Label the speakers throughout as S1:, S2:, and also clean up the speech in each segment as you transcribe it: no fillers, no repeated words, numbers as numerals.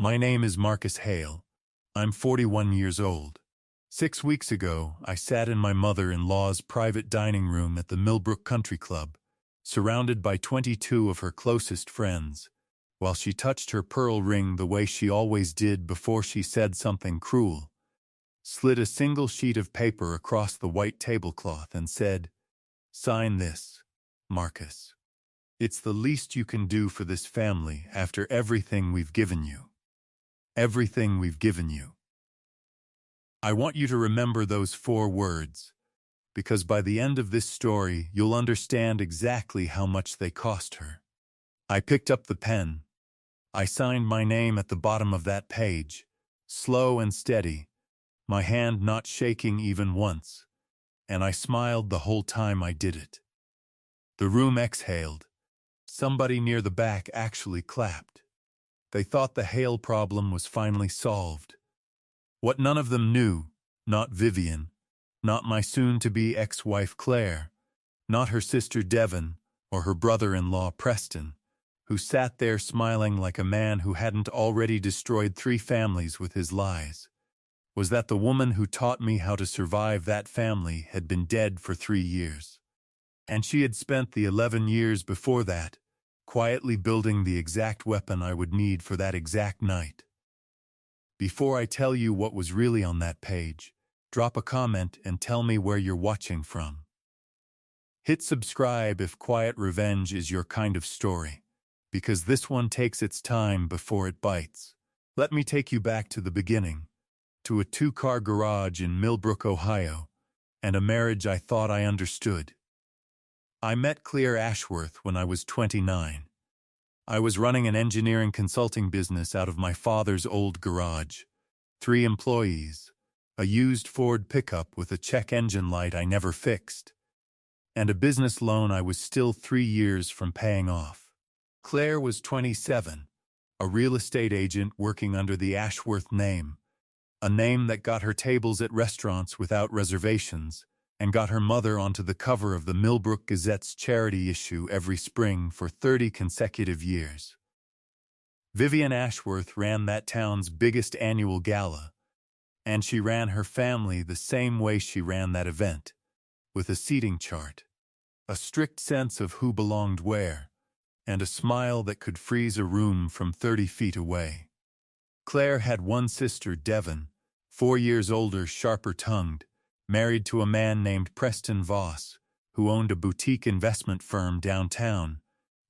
S1: My name is Marcus Hale. I'm 41 years old. 6 weeks ago, I sat in my mother-in-law's private dining room at the Millbrook Country Club, surrounded by 22 of her closest friends, while she touched her pearl ring the way she always did before she said something cruel, slid a single sheet of paper across the white tablecloth and said, "Sign this, Marcus. It's the least you can do for this family after everything we've given you. Everything we've given you." I want you to remember those 4 words, because by the end of this story, you'll understand exactly how much they cost her. I picked up the pen. I signed my name at the bottom of that page, slow and steady, my hand not shaking even once, and I smiled the whole time I did it. The room exhaled. Somebody near the back actually clapped. They thought the Hale problem was finally solved. What none of them knew, not Vivian, not my soon-to-be ex-wife Claire, not her sister Devon, or her brother-in-law Preston, who sat there smiling like a man who hadn't already destroyed 3 families with his lies, was that the woman who taught me how to survive that family had been dead for 3 years. And she had spent the 11 years before that quietly building the exact weapon I would need for that exact night. Before I tell you what was really on that page, drop a comment and tell me where you're watching from. Hit subscribe if quiet revenge is your kind of story, because this one takes its time before it bites. Let me take you back to the beginning, to a 2-car garage in Millbrook, Ohio, and a marriage I thought I understood. I met Claire Ashworth when I was 29. I was running an engineering consulting business out of my father's old garage. 3 employees, a used Ford pickup with a check engine light I never fixed, and a business loan I was still 3 years from paying off. Claire was 27, a real estate agent working under the Ashworth name, a name that got her tables at restaurants without reservations, and got her mother onto the cover of the Millbrook Gazette's charity issue every spring for 30 consecutive years. Vivian Ashworth ran that town's biggest annual gala, and she ran her family the same way she ran that event, with a seating chart, a strict sense of who belonged where, and a smile that could freeze a room from 30 feet away. Claire had one sister, Devon, 4 years older, sharper-tongued, married to a man named Preston Voss, who owned a boutique investment firm downtown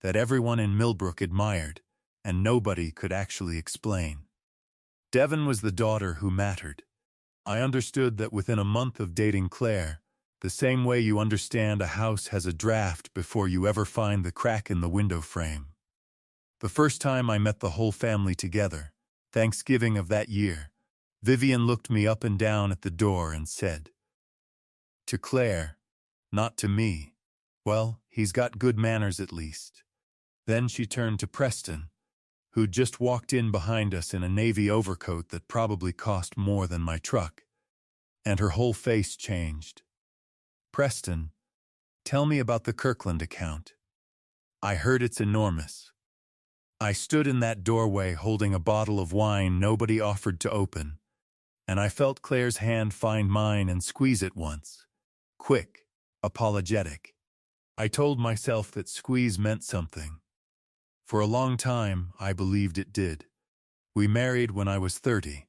S1: that everyone in Millbrook admired, and nobody could actually explain. Devon was the daughter who mattered. I understood that within a month of dating Claire, the same way you understand a house has a draft before you ever find the crack in the window frame. The first time I met the whole family together, Thanksgiving of that year, Vivian looked me up and down at the door and said, "To Claire, not to me. Well, he's got good manners at least." Then she turned to Preston, who'd just walked in behind us in a navy overcoat that probably cost more than my truck, and her whole face changed. "Preston, tell me about the Kirkland account. I heard it's enormous." I stood in that doorway holding a bottle of wine nobody offered to open, and I felt Claire's hand find mine and squeeze it once. Quick, apologetic. I told myself that squeeze meant something. For a long time, I believed it did. We married when I was 30.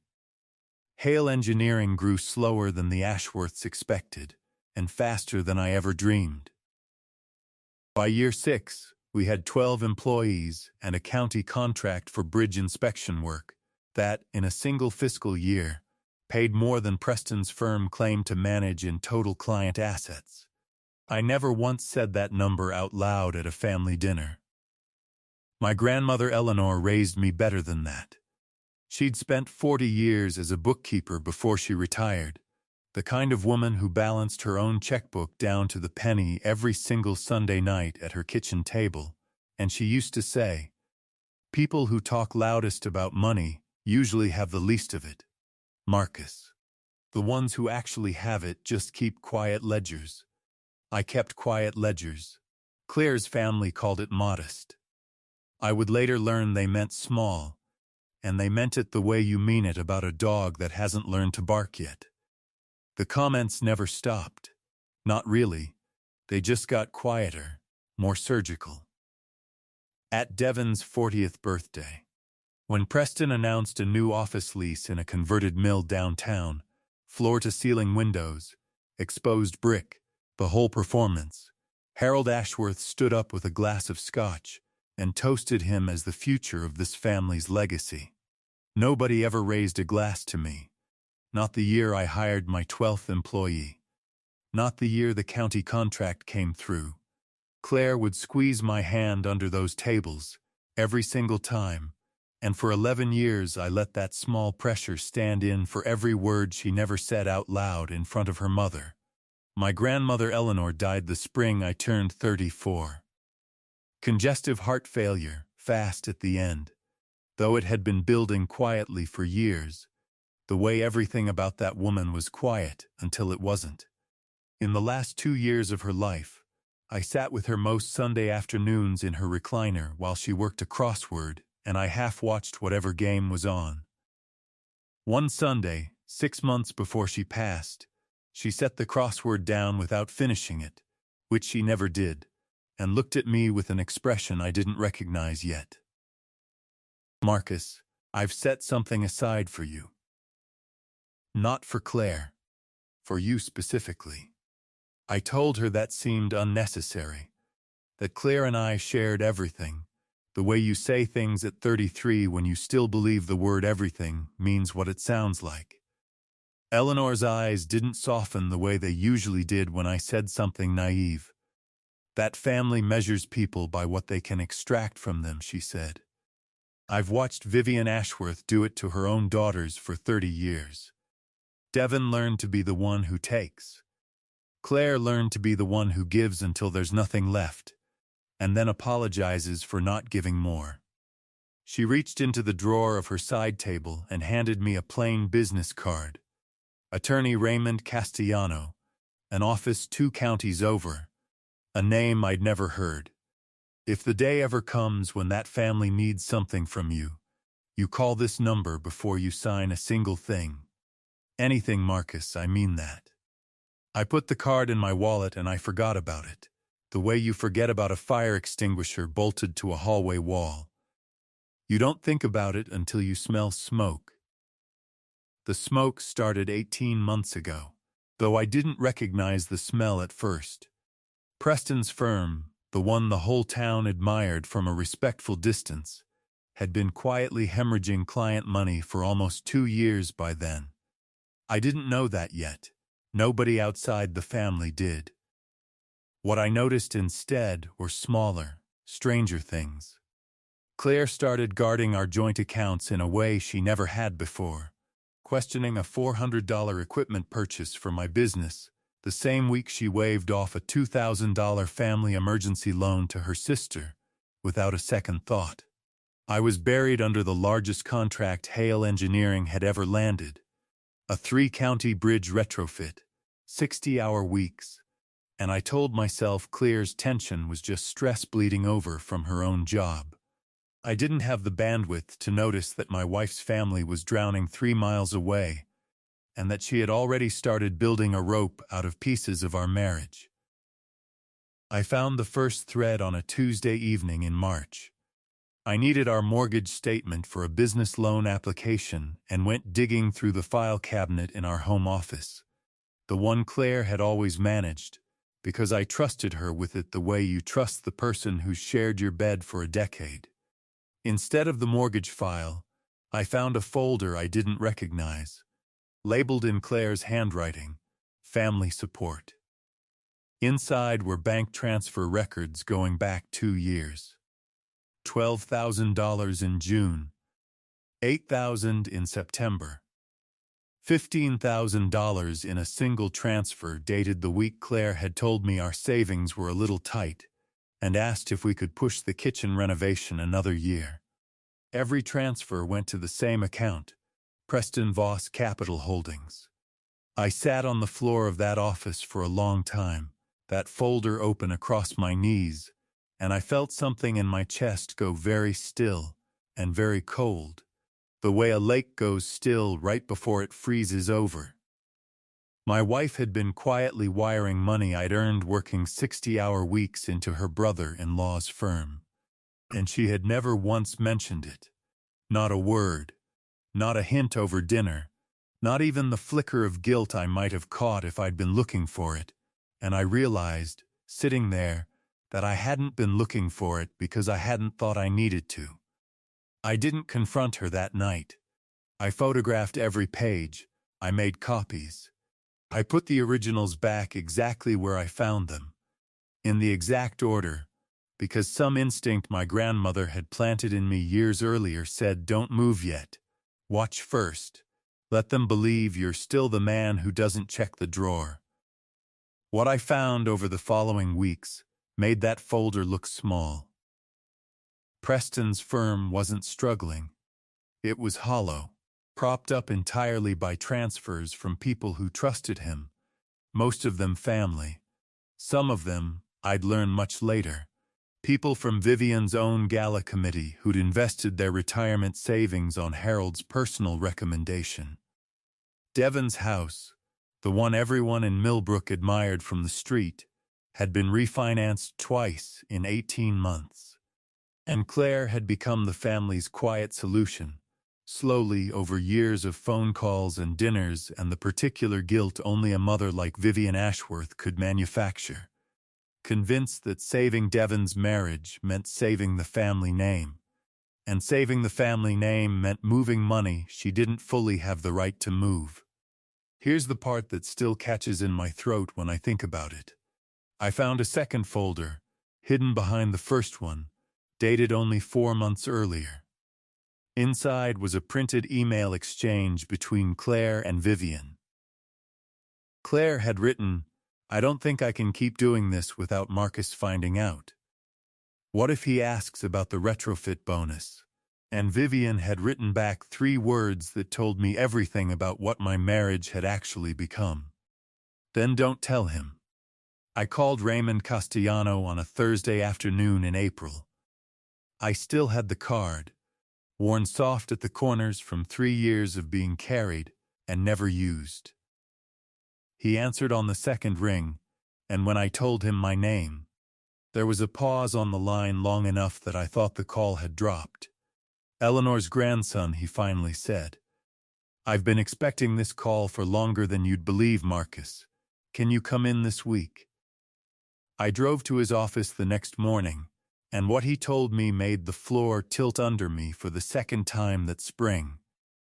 S1: Hale Engineering grew slower than the Ashworths expected, and faster than I ever dreamed. By year 6, we had 12 employees and a county contract for bridge inspection work that, in a single fiscal year, paid more than Preston's firm claimed to manage in total client assets. I never once said that number out loud at a family dinner. My grandmother Eleanor raised me better than that. She'd spent 40 years as a bookkeeper before she retired, the kind of woman who balanced her own checkbook down to the penny every single Sunday night at her kitchen table, and she used to say, "People who talk loudest about money usually have the least of it. Marcus. The ones who actually have it just keep quiet ledgers." I kept quiet ledgers. Claire's family called it modest. I would later learn they meant small, and they meant it the way you mean it about a dog that hasn't learned to bark yet. The comments never stopped. Not really. They just got quieter, more surgical. At Devon's 40th birthday, when Preston announced a new office lease in a converted mill downtown, floor-to-ceiling windows, exposed brick, the whole performance, Harold Ashworth stood up with a glass of scotch and toasted him as the future of this family's legacy. Nobody ever raised a glass to me. Not the year I hired my 12th employee. Not the year the county contract came through. Claire would squeeze my hand under those tables, every single time, and for 11 years I let that small pressure stand in for every word she never said out loud in front of her mother. My grandmother Eleanor died the spring I turned 34. Congestive heart failure, fast at the end. Though it had been building quietly for years, the way everything about that woman was quiet until it wasn't. In the last 2 years of her life, I sat with her most Sunday afternoons in her recliner while she worked a crossword, and I half-watched whatever game was on. One Sunday, 6 months before she passed, she set the crossword down without finishing it, which she never did, and looked at me with an expression I didn't recognize yet. "Marcus, I've set something aside for you." Not for Claire. For you specifically. I told her that seemed unnecessary. That Claire and I shared everything. The way you say things at 33 when you still believe the word everything means what it sounds like. Eleanor's eyes didn't soften the way they usually did when I said something naive. "That family measures people by what they can extract from them," she said. "I've watched Vivian Ashworth do it to her own daughters for 30 years. Devon learned to be the one who takes. Claire learned to be the one who gives until there's nothing left, and then apologizes for not giving more." She reached into the drawer of her side table and handed me a plain business card. Attorney Raymond Castellano, an office 2 counties over, a name I'd never heard. "If the day ever comes when that family needs something from you, you call this number before you sign a single thing. Anything, Marcus, I mean that." I put the card in my wallet and I forgot about it, the way you forget about a fire extinguisher bolted to a hallway wall. You don't think about it until you smell smoke. The smoke started 18 months ago, though I didn't recognize the smell at first. Preston's firm, the one the whole town admired from a respectful distance, had been quietly hemorrhaging client money for almost 2 years by then. I didn't know that yet. Nobody outside the family did. What I noticed instead were smaller, stranger things. Claire started guarding our joint accounts in a way she never had before, questioning a $400 equipment purchase for my business the same week she waived off a $2,000 family emergency loan to her sister without a second thought. I was buried under the largest contract Hale Engineering had ever landed, a 3-county bridge retrofit, 60-hour weeks, and I told myself Claire's tension was just stress bleeding over from her own job. I didn't have the bandwidth to notice that my wife's family was drowning 3 miles away, and that she had already started building a rope out of pieces of our marriage. I found the first thread on a Tuesday evening in March. I needed our mortgage statement for a business loan application and went digging through the file cabinet in our home office, the one Claire had always managed, because I trusted her with it the way you trust the person who's shared your bed for a decade. Instead of the mortgage file, I found a folder I didn't recognize, labeled in Claire's handwriting, Family Support. Inside were bank transfer records going back 2 years. $12,000 in June, $8,000 in September, $15,000 in a single transfer dated the week Claire had told me our savings were a little tight and asked if we could push the kitchen renovation another year. Every transfer went to the same account, Preston Voss Capital Holdings. I sat on the floor of that office for a long time, that folder open across my knees, and I felt something in my chest go very still and very cold, the way a lake goes still right before it freezes over. My wife had been quietly wiring money I'd earned working 60-hour weeks into her brother-in-law's firm, and she had never once mentioned it. Not a word, not a hint over dinner, not even the flicker of guilt I might have caught if I'd been looking for it, and I realized, sitting there, that I hadn't been looking for it because I hadn't thought I needed to. I didn't confront her that night. I photographed every page. I made copies. I put the originals back exactly where I found them, in the exact order, because some instinct my grandmother had planted in me years earlier said, "Don't move yet. Watch first. Let them believe you're still the man who doesn't check the drawer." What I found over the following weeks made that folder look small. Preston's firm wasn't struggling. It was hollow, propped up entirely by transfers from people who trusted him, most of them family. Some of them, I'd learn much later, people from Vivian's own gala committee who'd invested their retirement savings on Harold's personal recommendation. Devon's house, the one everyone in Millbrook admired from the street, had been refinanced twice in 18 months. And Claire had become the family's quiet solution, slowly over years of phone calls and dinners and the particular guilt only a mother like Vivian Ashworth could manufacture. Convinced that saving Devon's marriage meant saving the family name, and saving the family name meant moving money she didn't fully have the right to move. Here's the part that still catches in my throat when I think about it. I found a second folder, hidden behind the first one, dated only 4 months earlier. Inside was a printed email exchange between Claire and Vivian. Claire had written, "I don't think I can keep doing this without Marcus finding out. What if he asks about the retrofit bonus?" And Vivian had written back 3 words that told me everything about what my marriage had actually become. "Then don't tell him." I called Raymond Castellano on a Thursday afternoon in April. I still had the card, worn soft at the corners from 3 years of being carried and never used. He answered on the second ring, and when I told him my name, there was a pause on the line long enough that I thought the call had dropped. "Eleanor's grandson," he finally said. "I've been expecting this call for longer than you'd believe, Marcus. Can you come in this week?" I drove to his office the next morning, and what he told me made the floor tilt under me for the second time that spring.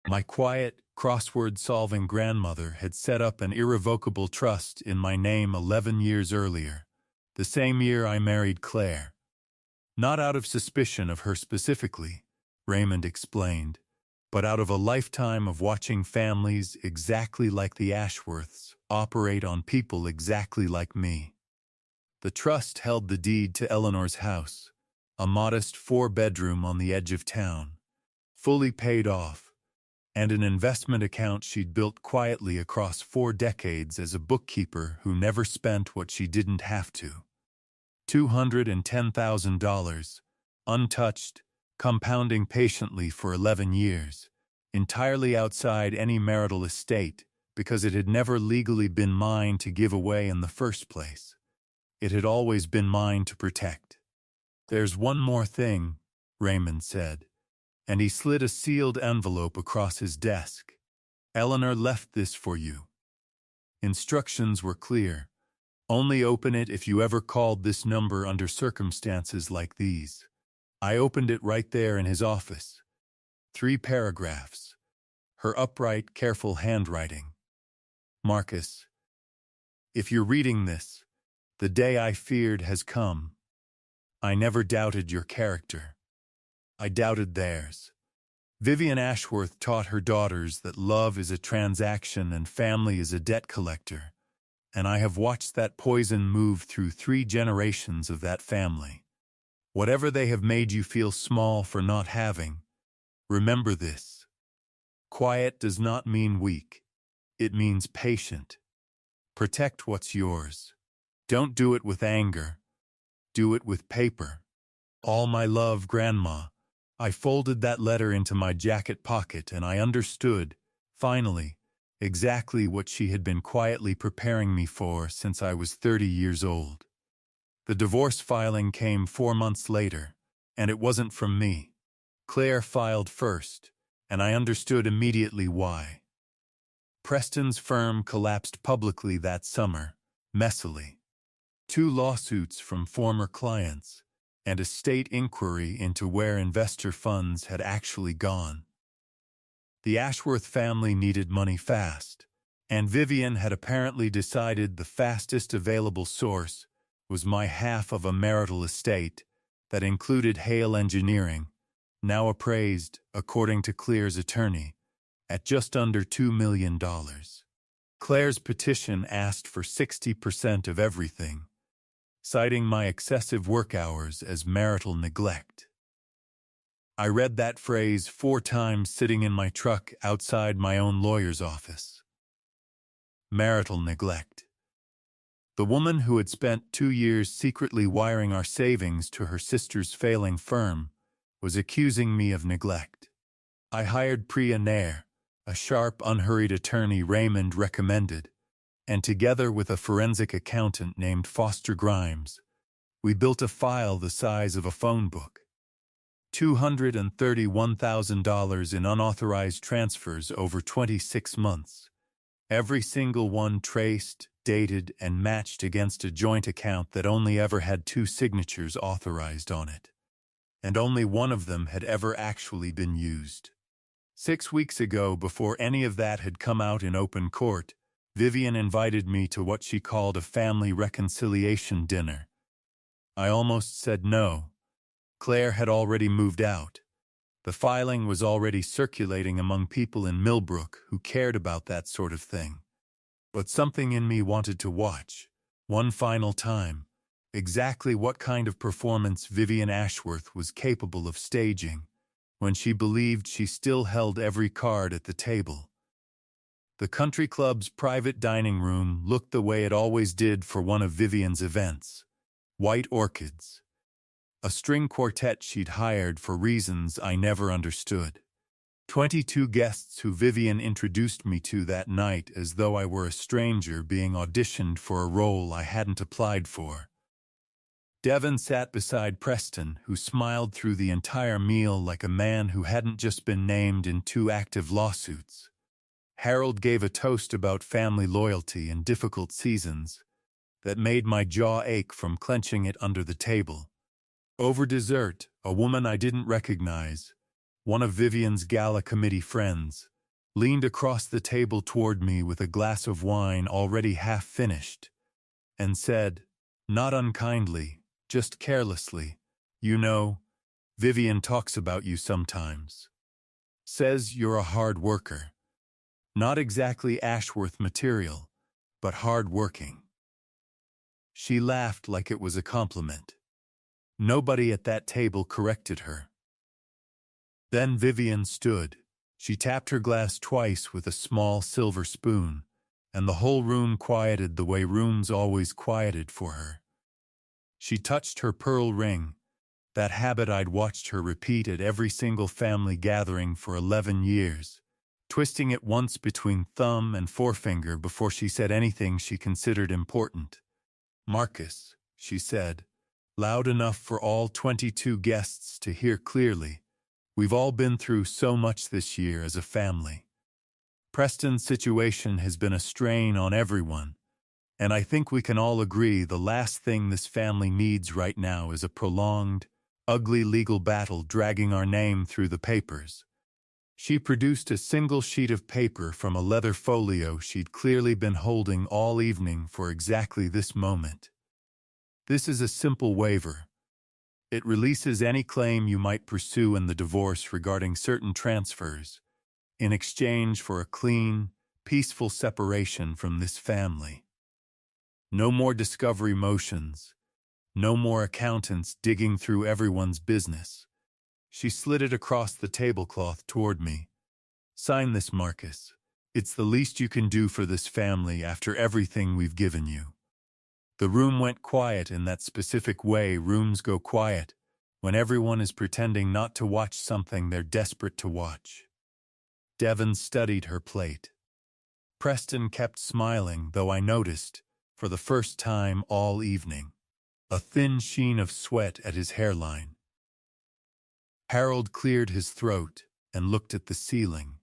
S1: My quiet, crossword-solving grandmother had set up an irrevocable trust in my name 11 years earlier, the same year I married Claire. Not out of suspicion of her specifically, Raymond explained, but out of a lifetime of watching families exactly like the Ashworths operate on people exactly like me. The trust held the deed to Eleanor's house, a modest 4-bedroom on the edge of town, fully paid off, and an investment account she'd built quietly across 4 decades as a bookkeeper who never spent what she didn't have to. $210,000, untouched, compounding patiently for 11 years, entirely outside any marital estate because it had never legally been mine to give away in the first place. It had always been mine to protect. "There's one more thing," Raymond said, and he slid a sealed envelope across his desk. "Eleanor left this for you. Instructions were clear. Only open it if you ever called this number under circumstances like these." I opened it right there in his office. 3 paragraphs. Her upright, careful handwriting. "Marcus, if you're reading this, the day I feared has come. I never doubted your character. I doubted theirs. Vivian Ashworth taught her daughters that love is a transaction and family is a debt collector, and I have watched that poison move through 3 generations of that family. Whatever they have made you feel small for not having, remember this. Quiet does not mean weak. It means patient. Protect what's yours. Don't do it with anger. Do it with paper. All my love, Grandma. I folded that letter into my jacket pocket and I understood, finally, exactly what she had been quietly preparing me for since I was 30 years old. The divorce filing came 4 months later, and it wasn't from me. Claire filed first, and I understood immediately why. Preston's firm collapsed publicly that summer, messily. 2 lawsuits from former clients, and a state inquiry into where investor funds had actually gone. The Ashworth family needed money fast, and Vivian had apparently decided the fastest available source was my half of a marital estate that included Hale Engineering, now appraised, according to Claire's attorney, at just under $2 million. Claire's petition asked for 60% of everything, citing my excessive work hours as marital neglect. I read that phrase 4 times sitting in my truck outside my own lawyer's office. Marital neglect. The woman who had spent 2 years secretly wiring our savings to her sister's failing firm was accusing me of neglect. I hired Priya Nair, a sharp, unhurried attorney Raymond recommended, and together with a forensic accountant named Foster Grimes, we built a file the size of a phone book. $231,000 in unauthorized transfers over 26 months. Every single one traced, dated, and matched against a joint account that only ever had 2 signatures authorized on it. And only one of them had ever actually been used. 6 weeks ago, before any of that had come out in open court, Vivian invited me to what she called a family reconciliation dinner. I almost said no. Claire had already moved out. The filing was already circulating among people in Millbrook who cared about that sort of thing. But something in me wanted to watch, one final time, exactly what kind of performance Vivian Ashworth was capable of staging when she believed she still held every card at the table. The country club's private dining room looked the way it always did for one of Vivian's events. White orchids. A string quartet she'd hired for reasons I never understood. 22 guests who Vivian introduced me to that night as though I were a stranger being auditioned for a role I hadn't applied for. Devon sat beside Preston, who smiled through the entire meal like a man who hadn't just been named in 2 active lawsuits. Harold gave a toast about family loyalty and difficult seasons that made my jaw ache from clenching it under the table. Over dessert, a woman I didn't recognize, one of Vivian's gala committee friends, leaned across the table toward me with a glass of wine already half finished, and said, not unkindly, just carelessly, "You know, Vivian talks about you sometimes. Says you're a hard worker. Not exactly Ashworth material, but hard-working." She laughed like it was a compliment. Nobody at that table corrected her. Then Vivian stood. She tapped her glass twice with a small silver spoon, and the whole room quieted the way rooms always quieted for her. She touched her pearl ring, that habit I'd watched her repeat at every single family gathering for 11 years, twisting it once between thumb and forefinger before she said anything she considered important. "Marcus," she said, loud enough for all 22 guests to hear clearly, "we've all been through so much this year as a family. Preston's situation has been a strain on everyone, and I think we can all agree the last thing this family needs right now is a prolonged, ugly legal battle dragging our name through the papers." She produced a single sheet of paper from a leather folio she'd clearly been holding all evening for exactly this moment. "This is a simple waiver. It releases any claim you might pursue in the divorce regarding certain transfers, in exchange for a clean, peaceful separation from this family. No more discovery motions. No more accountants digging through everyone's business." She slid it across the tablecloth toward me. "Sign this, Marcus. It's the least you can do for this family after everything we've given you." The room went quiet in that specific way rooms go quiet when everyone is pretending not to watch something they're desperate to watch. Devon studied her plate. Preston kept smiling, though I noticed, for the first time all evening, a thin sheen of sweat at his hairline. Harold cleared his throat and looked at the ceiling.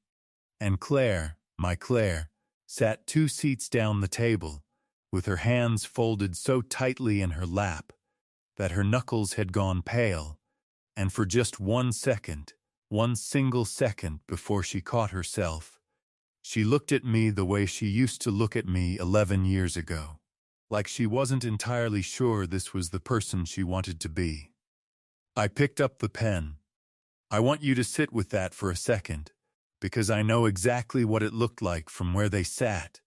S1: And Claire, my Claire, sat 2 seats down the table, with her hands folded so tightly in her lap that her knuckles had gone pale, and for just 1 second, 1 single second before she caught herself, she looked at me the way she used to look at me 11 years ago, like she wasn't entirely sure this was the person she wanted to be. I picked up the pen. I want you to sit with that for a second, because I know exactly what it looked like from where they sat.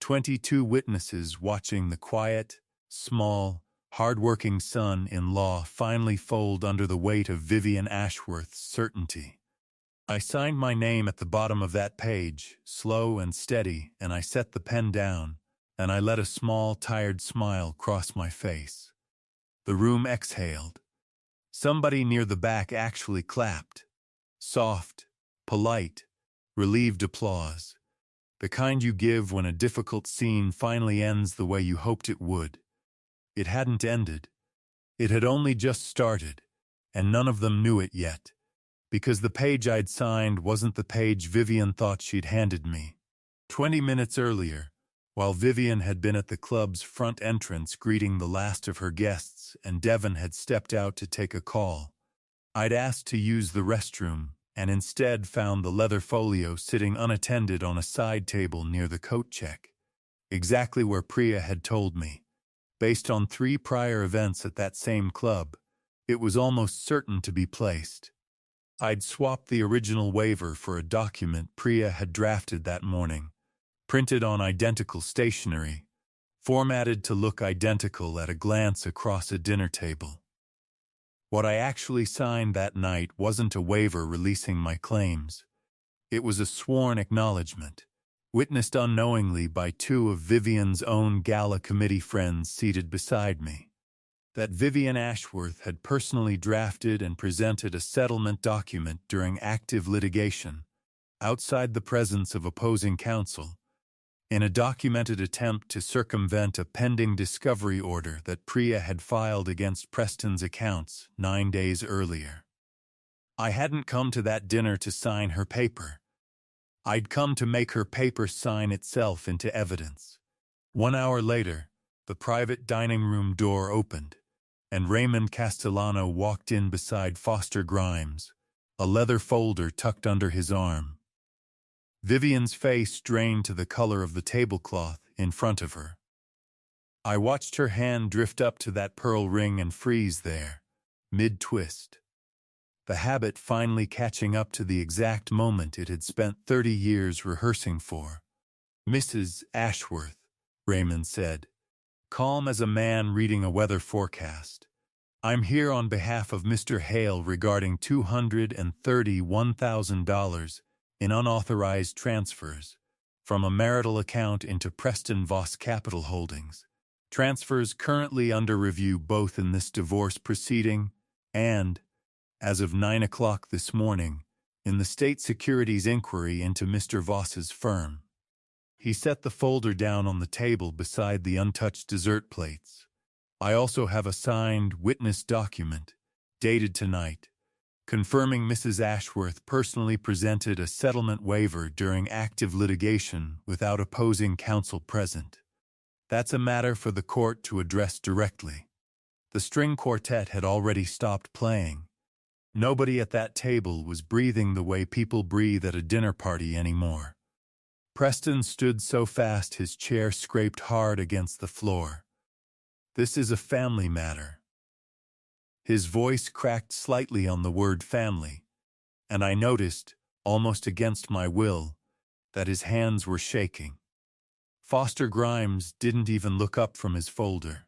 S1: 22 witnesses watching the quiet, small, hard-working son-in-law finally fold under the weight of Vivian Ashworth's certainty. I signed my name at the bottom of that page, slow and steady, and I set the pen down, and I let a small, tired smile cross my face. The room exhaled. Somebody near the back actually clapped. Soft, polite, relieved applause. The kind you give when a difficult scene finally ends the way you hoped it would. It hadn't ended. It had only just started, and none of them knew it yet, because the page I'd signed wasn't the page Vivian thought she'd handed me. 20 minutes earlier, while Vivian had been at the club's front entrance greeting the last of her guests and Devon had stepped out to take a call, I'd asked to use the restroom and instead found the leather folio sitting unattended on a side table near the coat check, exactly where Priya had told me. Based on 3 prior events at that same club, it was almost certain to be placed. I'd swapped the original waiver for a document Priya had drafted that morning, printed on identical stationery, formatted to look identical at a glance across a dinner table. What I actually signed that night wasn't a waiver releasing my claims. It was a sworn acknowledgement, witnessed unknowingly by 2 of Vivian's own gala committee friends seated beside me, that Vivian Ashworth had personally drafted and presented a settlement document during active litigation, outside the presence of opposing counsel, in a documented attempt to circumvent a pending discovery order that Priya had filed against Preston's accounts 9 days earlier. I hadn't come to that dinner to sign her paper. I'd come to make her paper sign itself into evidence. 1 hour later, the private dining room door opened, and Raymond Castellano walked in beside Foster Grimes, a leather folder tucked under his arm. Vivian's face drained to the color of the tablecloth in front of her. I watched her hand drift up to that pearl ring and freeze there, mid-twist. The habit finally catching up to the exact moment it had spent 30 years rehearsing for. "Mrs. Ashworth," Raymond said, calm as a man reading a weather forecast, "I'm here on behalf of Mr. Hale regarding $231,000 in unauthorized transfers from a marital account into Preston Voss Capital Holdings. Transfers currently under review both in this divorce proceeding and, as of 9 o'clock this morning, in the state securities inquiry into Mr. Voss's firm." He set the folder down on the table beside the untouched dessert plates. "I also have a signed witness document, dated tonight, confirming Mrs. Ashworth personally presented a settlement waiver during active litigation without opposing counsel present. That's a matter for the court to address directly." The string quartet had already stopped playing. Nobody at that table was breathing the way people breathe at a dinner party anymore. Preston stood so fast his chair scraped hard against the floor. "This is a family matter." His voice cracked slightly on the word family, and I noticed, almost against my will, that his hands were shaking. Foster Grimes didn't even look up from his folder.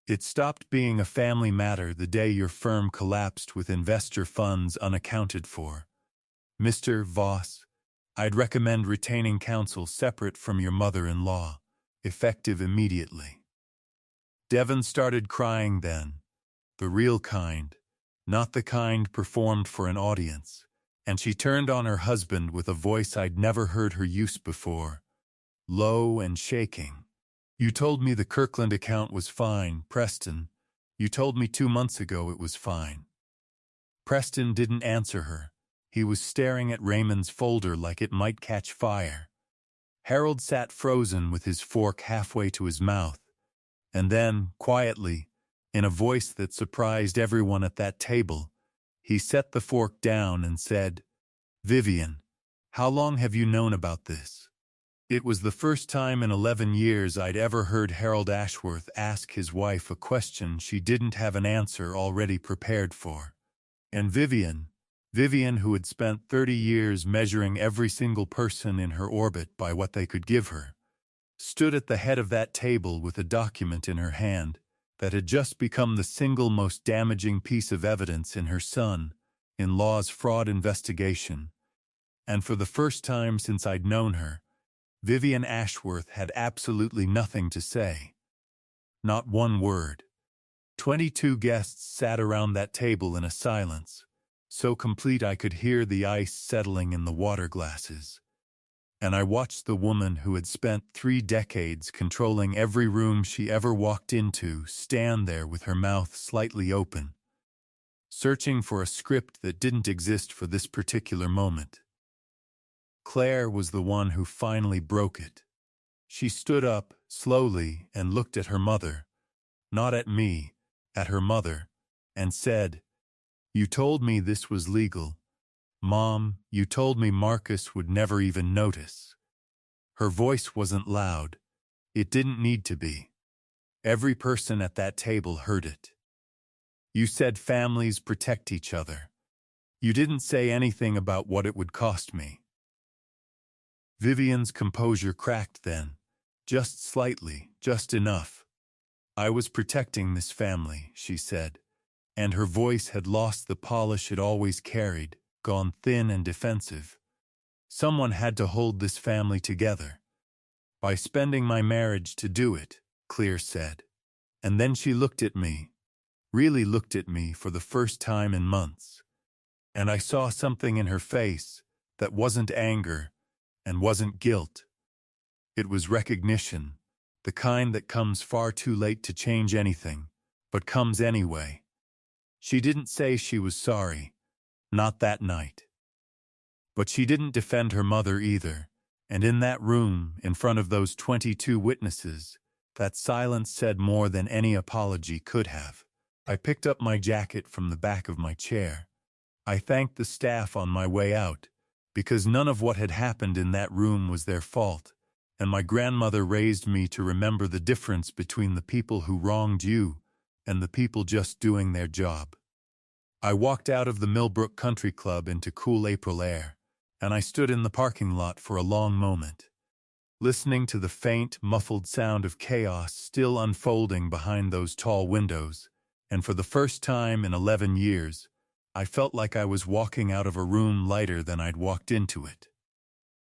S1: "It stopped being a family matter the day your firm collapsed with investor funds unaccounted for. Mr. Voss, I'd recommend retaining counsel separate from your mother-in-law, effective immediately." Devon started crying then, the real kind, not the kind performed for an audience, and she turned on her husband with a voice I'd never heard her use before, low and shaking. "You told me the Kirkland account was fine, Preston. You told me 2 months ago it was fine." Preston didn't answer her. He was staring at Raymond's folder like it might catch fire. Harold sat frozen with his fork halfway to his mouth, and then, quietly, in a voice that surprised everyone at that table, he set the fork down and said, "Vivian, how long have you known about this?" It was the first time in 11 years I'd ever heard Harold Ashworth ask his wife a question she didn't have an answer already prepared for. And Vivian, who had spent 30 years measuring every single person in her orbit by what they could give her, stood at the head of that table with a document in her hand that had just become the single most damaging piece of evidence in her son-in-law's fraud investigation. And for the first time since I'd known her, Vivian Ashworth had absolutely nothing to say. Not one word. 22 guests sat around that table in a silence, so complete I could hear the ice settling in the water glasses. And I watched the woman who had spent 3 decades controlling every room she ever walked into stand there with her mouth slightly open, searching for a script that didn't exist for this particular moment. Claire was the one who finally broke it. She stood up, slowly, and looked at her mother, not at me, at her mother, and said, "You told me this was legal. Mom, you told me Marcus would never even notice." Her voice wasn't loud. It didn't need to be. Every person at that table heard it. "You said families protect each other. You didn't say anything about what it would cost me." Vivian's composure cracked then, just slightly, just enough. "I was protecting this family," she said, and her voice had lost the polish it always carried, gone thin and defensive. "Someone had to hold this family together. By spending my marriage to do it," Claire said. And then she looked at me, really looked at me for the first time in months. And I saw something in her face that wasn't anger and wasn't guilt. It was recognition, the kind that comes far too late to change anything, but comes anyway. She didn't say she was sorry, not that night. But she didn't defend her mother either, and in that room, in front of those 22 witnesses, that silence said more than any apology could have. I picked up my jacket from the back of my chair. I thanked the staff on my way out, because none of what had happened in that room was their fault, and my grandmother raised me to remember the difference between the people who wronged you and the people just doing their job. I walked out of the Millbrook Country Club into cool April air, and I stood in the parking lot for a long moment, listening to the faint, muffled sound of chaos still unfolding behind those tall windows, and for the first time in 11 years, I felt like I was walking out of a room lighter than I'd walked into it.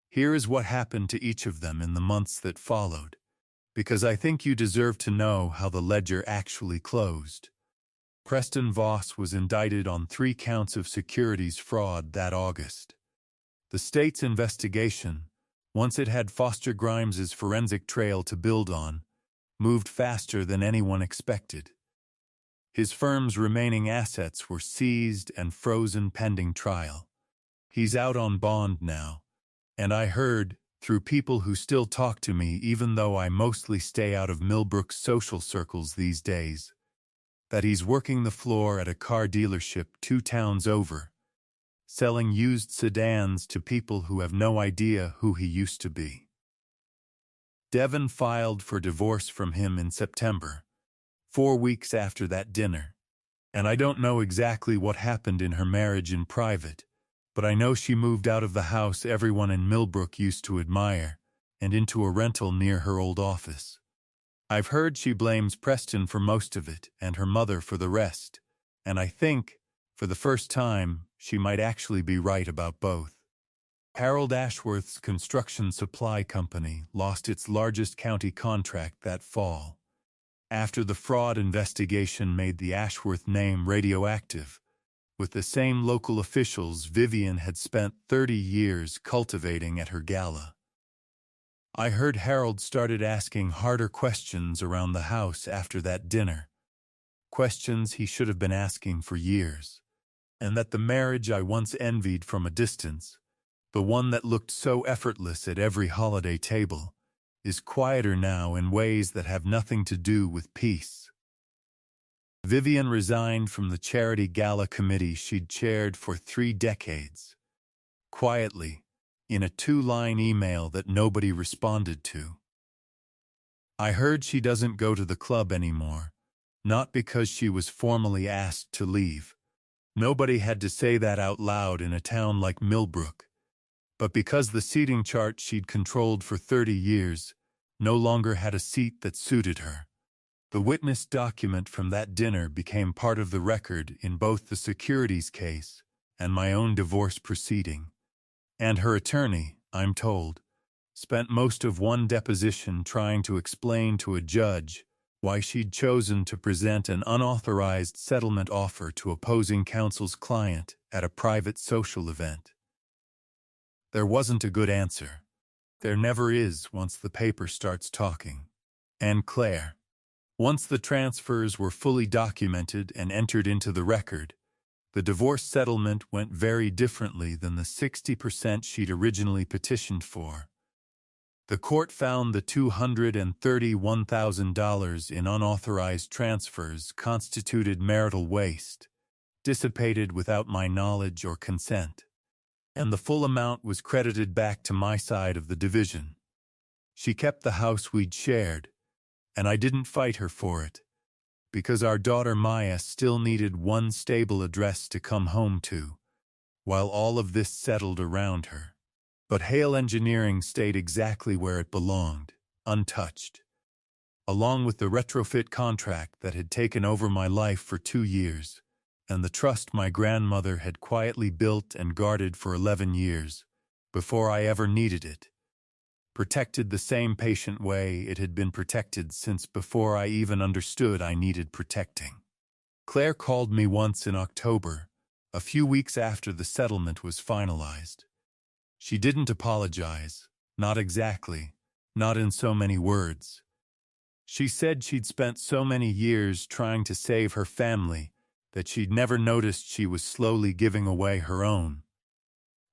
S1: Here is what happened to each of them in the months that followed, because I think you deserve to know how the ledger actually closed. Preston Voss was indicted on 3 counts of securities fraud that August. The state's investigation, once it had Foster Grimes's forensic trail to build on, moved faster than anyone expected. His firm's remaining assets were seized and frozen pending trial. He's out on bond now, and I heard, through people who still talk to me even though I mostly stay out of Millbrook's social circles these days, that he's working the floor at a car dealership 2 towns over, selling used sedans to people who have no idea who he used to be. Devon filed for divorce from him in September, 4 weeks after that dinner, and I don't know exactly what happened in her marriage in private, but I know she moved out of the house everyone in Millbrook used to admire and into a rental near her old office. I've heard she blames Preston for most of it and her mother for the rest, and I think, for the first time, she might actually be right about both. Harold Ashworth's construction supply company lost its largest county contract that fall. After the fraud investigation made the Ashworth name radioactive, with the same local officials Vivian had spent 30 years cultivating at her gala. I heard Harold started asking harder questions around the house after that dinner, questions he should have been asking for years, and that the marriage I once envied from a distance, the one that looked so effortless at every holiday table, is quieter now in ways that have nothing to do with peace. Vivian resigned from the charity gala committee she'd chaired for 3 decades, quietly, in a 2-line email that nobody responded to. I heard she doesn't go to the club anymore, not because she was formally asked to leave. Nobody had to say that out loud in a town like Millbrook, but because the seating chart she'd controlled for 30 years no longer had a seat that suited her. The witness document from that dinner became part of the record in both the securities case and my own divorce proceeding. And her attorney, I'm told, spent most of one deposition trying to explain to a judge why she'd chosen to present an unauthorized settlement offer to opposing counsel's client at a private social event. There wasn't a good answer. There never is once the paper starts talking. And Claire. Once the transfers were fully documented and entered into the record, the divorce settlement went very differently than the 60% she'd originally petitioned for. The court found the $231,000 in unauthorized transfers constituted marital waste, dissipated without my knowledge or consent, and the full amount was credited back to my side of the division. She kept the house we'd shared, and I didn't fight her for it, because our daughter Maya still needed one stable address to come home to, while all of this settled around her. But Hale Engineering stayed exactly where it belonged, untouched, along with the retrofit contract that had taken over my life for 2 years, and the trust my grandmother had quietly built and guarded for 11 years, before I ever needed it. Protected the same patient way it had been protected since before I even understood I needed protecting. Claire called me once in October, a few weeks after the settlement was finalized. She didn't apologize, not exactly, not in so many words. She said she'd spent so many years trying to save her family that she'd never noticed she was slowly giving away her own.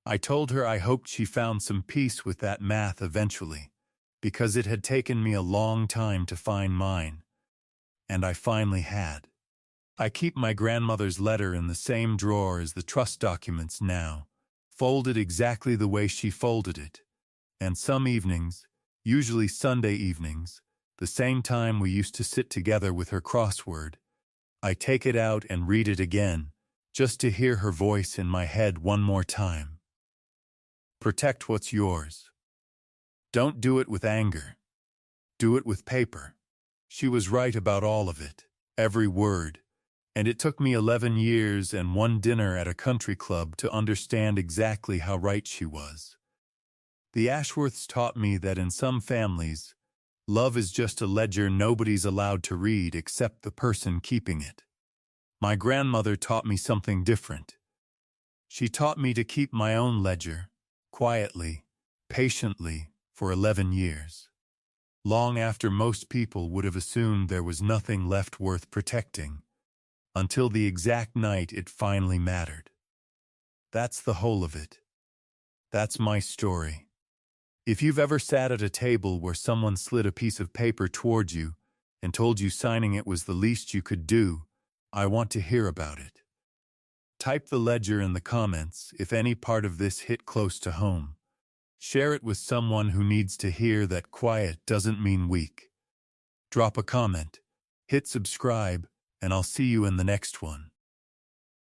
S1: I told her I hoped she found some peace with that math eventually, because it had taken me a long time to find mine. And I finally had. I keep my grandmother's letter in the same drawer as the trust documents now, folded exactly the way she folded it. And some evenings, usually Sunday evenings, the same time we used to sit together with her crossword, I take it out and read it again, just to hear her voice in my head one more time. Protect what's yours. Don't do it with anger. Do it with paper. She was right about all of it, every word, and it took me 11 years and one dinner at a country club to understand exactly how right she was. The Ashworths taught me that in some families, love is just a ledger nobody's allowed to read except the person keeping it. My grandmother taught me something different. She taught me to keep my own ledger, quietly, patiently, for 11 years. Long after most people would have assumed there was nothing left worth protecting, until the exact night it finally mattered. That's the whole of it. That's my story. If you've ever sat at a table where someone slid a piece of paper toward you and told you signing it was the least you could do, I want to hear about it. Type the ledger in the comments if any part of this hit close to home. Share it with someone who needs to hear that quiet doesn't mean weak. Drop a comment, hit subscribe, and I'll see you in the next one.